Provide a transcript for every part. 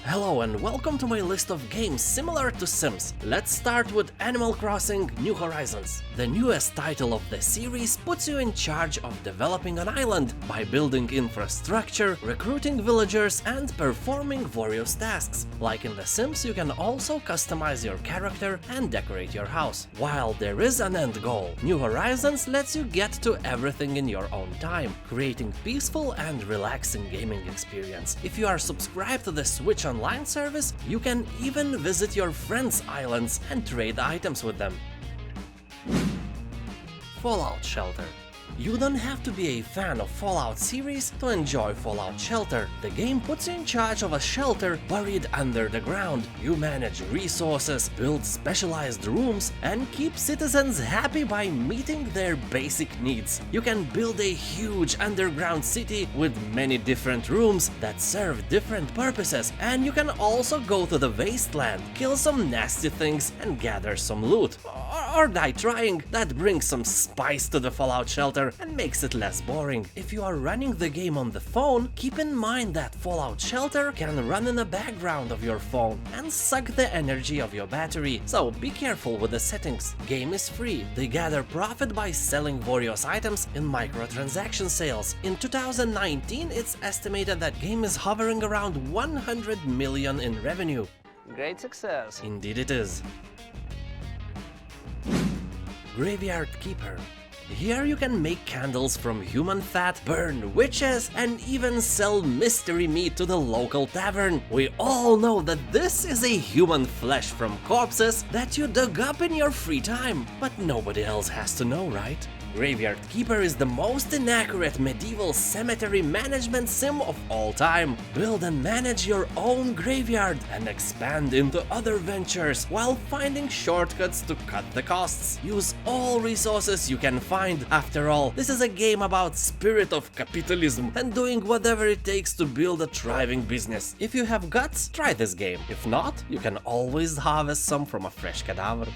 Hello and welcome to my list of games similar to Sims. Let's start with Animal Crossing: New Horizons. The newest title of the series puts you in charge of developing an island by building infrastructure, recruiting villagers, and performing various tasks. Like in The Sims, you can also customize your character and decorate your house. While there is an end goal, New Horizons lets you get to everything in your own time, creating peaceful and relaxing gaming experience. If you are subscribed to the Switch Online service, you can even visit your friends' islands and trade items with them. Fallout Shelter. You don't have to be a fan of Fallout series to enjoy Fallout Shelter. The game puts you in charge of a shelter buried under the ground. You manage resources, build specialized rooms, and keep citizens happy by meeting their basic needs. You can build a huge underground city with many different rooms that serve different purposes, and you can also go to the wasteland, kill some nasty things, and gather some loot. Or die trying. That brings some spice to the Fallout Shelter and makes it less boring. If you are running the game on the phone, keep in mind that Fallout Shelter can run in the background of your phone and suck the energy of your battery, so be careful with the settings. Game is free. They gather profit by selling various items in microtransaction sales. In 2019, it's estimated that game is hovering around 100 million in revenue. Great success. Indeed it is. Graveyard Keeper. Here you can make candles from human fat, burn witches, and even sell mystery meat to the local tavern. We all know that this is a human flesh from corpses that you dug up in your free time, but nobody else has to know, right? Graveyard Keeper is the most inaccurate medieval cemetery management sim of all time. Build and manage your own graveyard and expand into other ventures while finding shortcuts to cut the costs. Use all resources you can find. After all, this is a game about spirit of capitalism and doing whatever it takes to build a thriving business. If you have guts, try this game. If not, you can always harvest some from a fresh cadaver.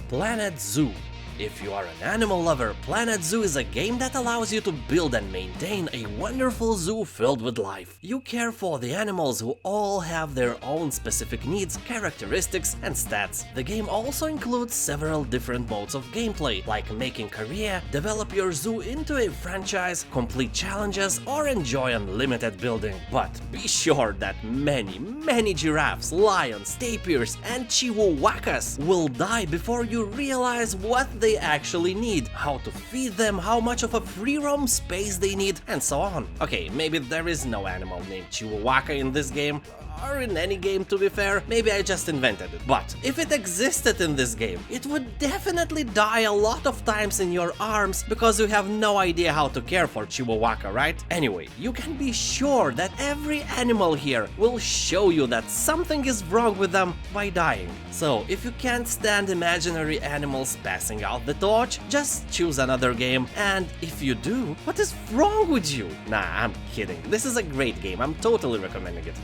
Planet Zoo. If you are an animal lover, Planet Zoo is a game that allows you to build and maintain a wonderful zoo filled with life. You care for the animals who all have their own specific needs, characteristics, and stats. The game also includes several different modes of gameplay, like making career, develop your zoo into a franchise, complete challenges, or enjoy unlimited building. But be sure that many giraffes, lions, tapirs, and chihuahuas will die before you realize what they actually need, how to feed them, how much of a free roam space they need, and so on. Okay, maybe there is no animal named Chihuahua in this game, or in any game to be fair, maybe I just invented it. But if it existed in this game, it would definitely die a lot of times in your arms because you have no idea how to care for Chihuahua, right? Anyway, you can be sure that every animal here will show you that something is wrong with them by dying. So if you can't stand imaginary animals passing out the torch, just choose another game, and if you do, what is wrong with you? Nah, I'm kidding. This is a great game, I'm totally recommending it.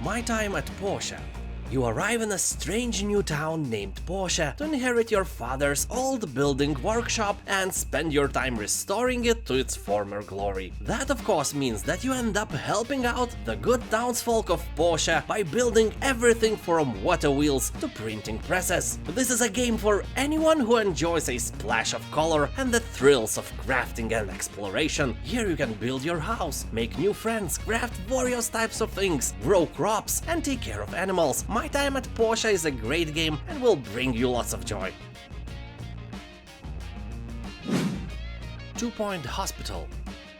My Time at Portia. You arrive in a strange new town named Portia to inherit your father's old building workshop and spend your time restoring it to its former glory. That of course means that you end up helping out the good townsfolk of Portia by building everything from water wheels to printing presses. This is a game for anyone who enjoys a splash of color and the thrills of crafting and exploration. Here you can build your house, make new friends, craft various types of things, grow crops, and take care of animals. My Time at Portia is a great game and will bring you lots of joy. 2 Point Hospital.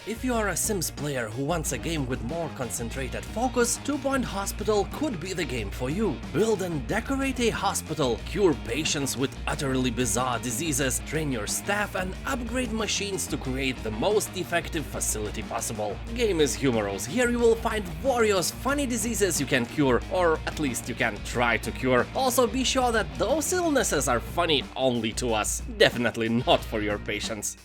If you are a Sims player who wants a game with more concentrated focus, 2 Point Hospital could be the game for you. Build and decorate a hospital, cure patients with utterly bizarre diseases, train your staff, and upgrade machines to create the most effective facility possible. The game is humorous. Here you will find various funny diseases you can cure, or at least you can try to cure. Also be sure that those illnesses are funny only to us, definitely not for your patients.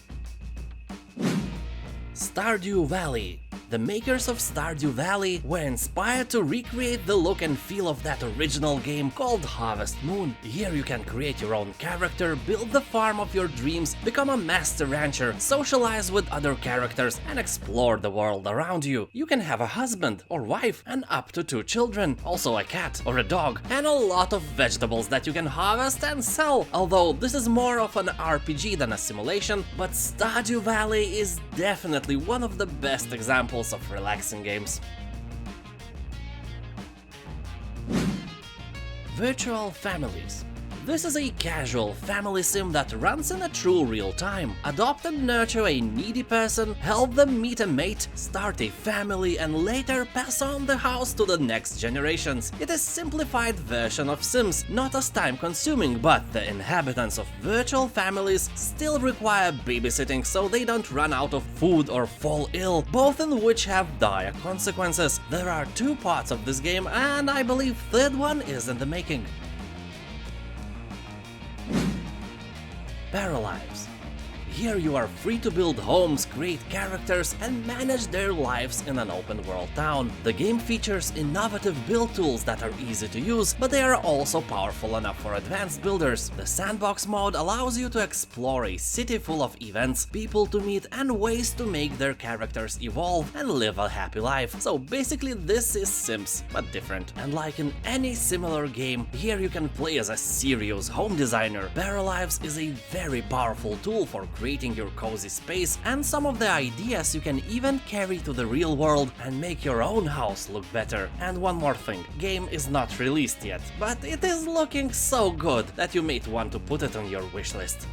Stardew Valley. The makers of Stardew Valley were inspired to recreate the look and feel of that original game called Harvest Moon. Here you can create your own character, build the farm of your dreams, become a master rancher, socialize with other characters, and explore the world around you. You can have a husband or wife and up to 2 children, also a cat or a dog, and a lot of vegetables that you can harvest and sell. Although this is more of an RPG than a simulation, but Stardew Valley is definitely one of the best examples of relaxing games. Virtual families. This is a casual family sim that runs in a true real time. Adopt and nurture a needy person, help them meet a mate, start a family, and later pass on the house to the next generations. It is a simplified version of Sims, not as time consuming, but the inhabitants of virtual families still require babysitting so they don't run out of food or fall ill, both in which have dire consequences. There are 2 parts of this game, and I believe third one is in the making. Paralives. Here you are free to build homes, create characters, and manage their lives in an open world town. The game features innovative build tools that are easy to use, but they are also powerful enough for advanced builders. The sandbox mode allows you to explore a city full of events, people to meet, and ways to make their characters evolve and live a happy life. So basically this is Sims, but different. And like in any similar game, here you can play as a serious home designer. Paralives is a very powerful tool for creating your cozy space, and some of the ideas you can even carry to the real world and make your own house look better. And one more thing, game is not released yet, but it is looking so good that you may want to put it on your wishlist.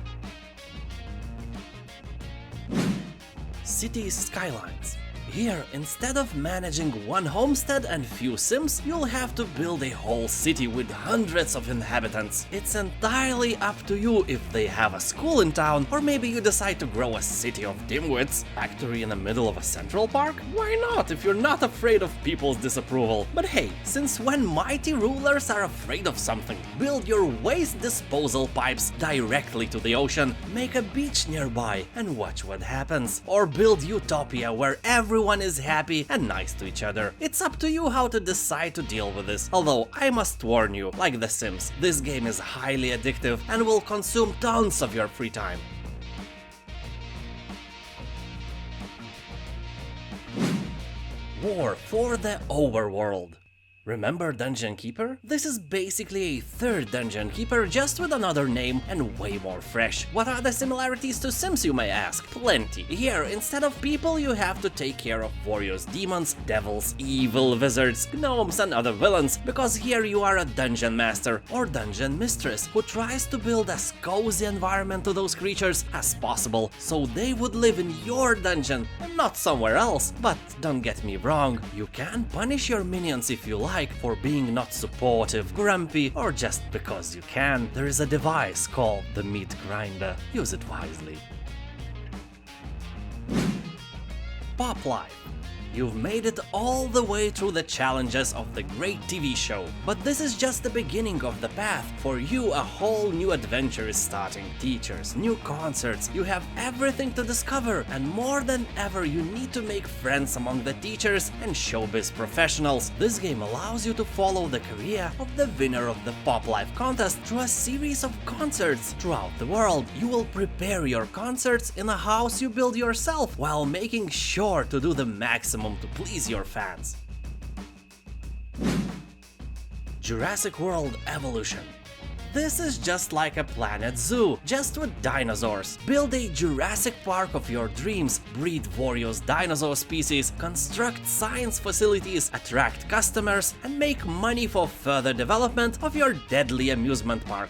Cities Skylines. Here, instead of managing one homestead and few Sims, you'll have to build a whole city with hundreds of inhabitants. It's entirely up to you if they have a school in town, or maybe you decide to grow a city of dimwits. Factory in the middle of a central park? Why not, if you're not afraid of people's disapproval? But hey, since when mighty rulers are afraid of something, build your waste disposal pipes directly to the ocean, make a beach nearby, and watch what happens. Or build utopia where everyone is happy and nice to each other. It's up to you how to decide to deal with this, although I must warn you, like The Sims, this game is highly addictive and will consume tons of your free time. FOR the Overworld. Remember Dungeon Keeper? This is basically a third Dungeon Keeper, just with another name and way more fresh. What are the similarities to Sims, you may ask? Plenty. Here, instead of people, you have to take care of warriors, demons, devils, evil wizards, gnomes, and other villains, because here you are a dungeon master or dungeon mistress who tries to build as cozy environment to those creatures as possible, so they would live in your dungeon and not somewhere else. But don't get me wrong, you can punish your minions if you like for being not supportive, grumpy, or just because you can. There is a device called the meat grinder. Use it wisely. Pop Life. You've made it all the way through the challenges of the great TV show, but this is just the beginning of the path. For you, a whole new adventure is starting. Teachers, new concerts, you have everything to discover, and more than ever you need to make friends among the teachers and showbiz professionals. This game allows you to follow the career of the winner of the Pop Life contest through a series of concerts throughout the world. You will prepare your concerts in a house you build yourself, while making sure to do the maximum to please your fans. Jurassic World Evolution. This is just like a Planet Zoo, just with dinosaurs. Build a Jurassic Park of your dreams, breed various dinosaur species, construct science facilities, attract customers, and make money for further development of your deadly amusement park.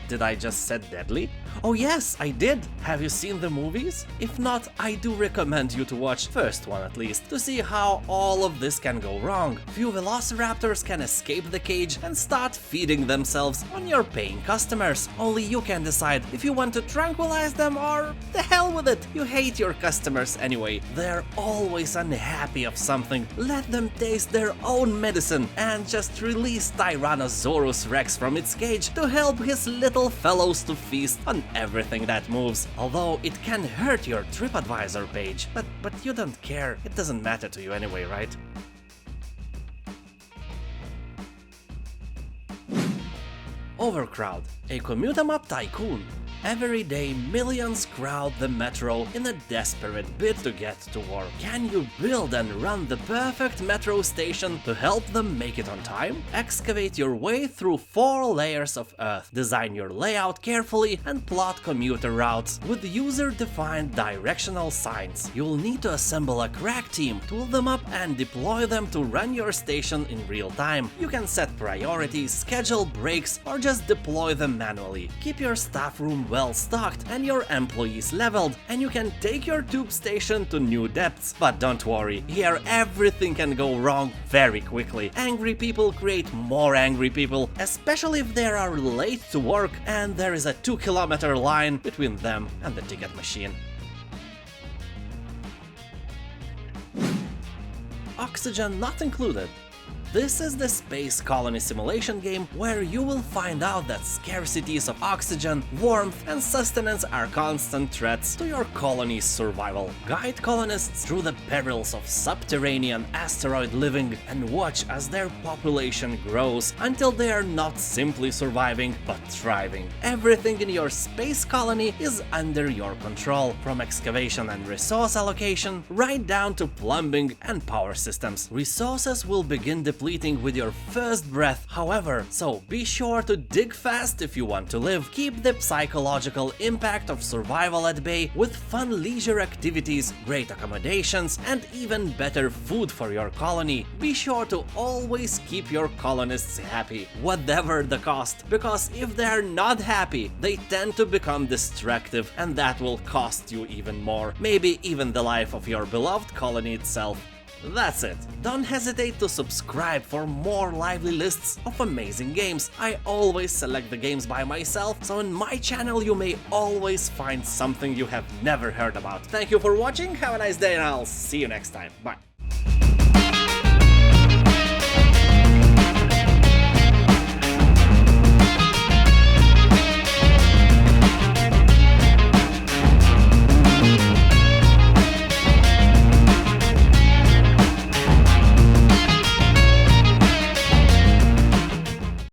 Did I just say deadly? Oh yes, I did! Have you seen the movies? If not, I do recommend you to watch first one at least, to see how all of this can go wrong. Few velociraptors can escape the cage and start feeding themselves on your paying customers. Only you can decide if you want to tranquilize them or the hell with it. You hate your customers anyway. They're always unhappy of something. Let them taste their own medicine and just release Tyrannosaurus Rex from its cage to help his little fellows to feast on everything that moves. Although it can hurt your TripAdvisor page, but you don't care. It doesn't matter to you anyway, right? Overcrowd, a commute 'em up tycoon. Every day, millions crowd the metro in a desperate bid to get to work. Can you build and run the perfect metro station to help them make it on time? Excavate your way through 4 layers of earth. Design your layout carefully and plot commuter routes with user-defined directional signs. You'll need to assemble a crack team, tool them up, and deploy them to run your station in real time. You can set priorities, schedule breaks, or just deploy them manually. Keep your staff room well stocked and your employees leveled, and you can take your tube station to new depths. But don't worry, here everything can go wrong very quickly. Angry people create more angry people, especially if they are late to work and there is a 2-kilometer line between them and the ticket machine. Oxygen not included. This is the space colony simulation game where you will find out that scarcities of oxygen, warmth, and sustenance are constant threats to your colony's survival. Guide colonists through the perils of subterranean asteroid living and watch as their population grows until they are not simply surviving but thriving. Everything in your space colony is under your control, from excavation and resource allocation right down to plumbing and power systems. Resources will begin depleting with your first breath, however, so be sure to dig fast if you want to live. Keep the psychological impact of survival at bay with fun leisure activities, great accommodations, and even better food for your colony. Be sure to always keep your colonists happy, whatever the cost, because if they're not happy, they tend to become destructive, and that will cost you even more, maybe even the life of your beloved colony itself. That's it. Don't hesitate to subscribe for more lively lists of amazing games. I always select the games by myself, so in my channel you may always find something you have never heard about. Thank you for watching, have a nice day, and I'll see you next time. Bye.